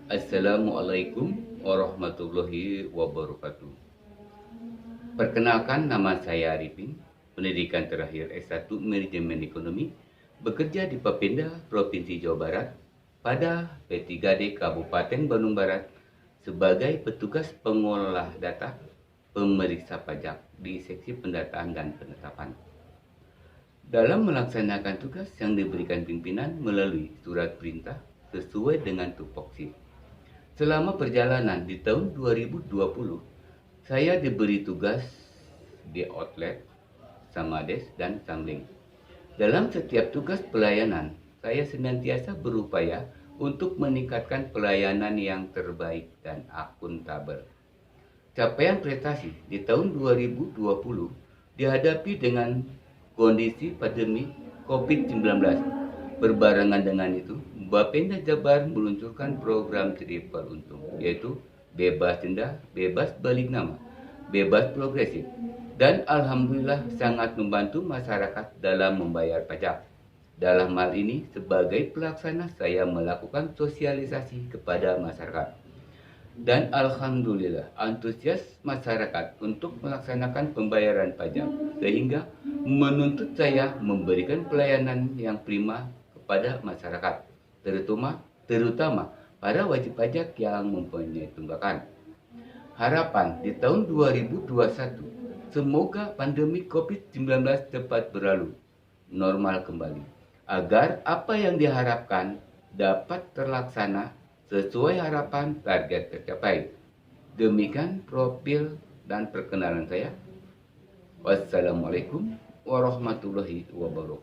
Assalamualaikum warahmatullahi wabarakatuh. Perkenalkan, nama saya Arifin, pendidikan terakhir S1 Manajemen Ekonomi, bekerja di Bapenda, Provinsi Jawa Barat, pada P3D Kabupaten Bandung Barat sebagai petugas pengolah data pemeriksa pajak di Seksi Pendataan dan Penetapan. Dalam melaksanakan tugas yang diberikan pimpinan melalui surat perintah sesuai dengan tupoksi. Selama perjalanan di tahun 2020, saya diberi tugas di outlet, Samades, dan Samling. Dalam setiap tugas pelayanan, saya senantiasa berupaya untuk meningkatkan pelayanan yang terbaik dan akuntabel. Capaian prestasi di tahun 2020 dihadapi dengan kondisi pandemi COVID-19. Berbarengan dengan itu, Bapenda Jabar meluncurkan program triple untung, yaitu bebas denda, bebas balik nama, bebas progresif, dan alhamdulillah sangat membantu masyarakat dalam membayar pajak. Dalam hal ini, sebagai pelaksana saya melakukan sosialisasi kepada masyarakat. Dan alhamdulillah antusias masyarakat untuk melaksanakan pembayaran pajak sehingga menuntut saya memberikan pelayanan yang prima kepada masyarakat, terutama para wajib pajak yang mempunyai tunggakan. Harapan di tahun 2021, semoga pandemi COVID-19 cepat berlalu, normal kembali, agar apa yang diharapkan dapat terlaksana sesuai harapan, target tercapai. Demikian profil dan perkenalan saya. Wassalamualaikum warahmatullahi wabarakatuh.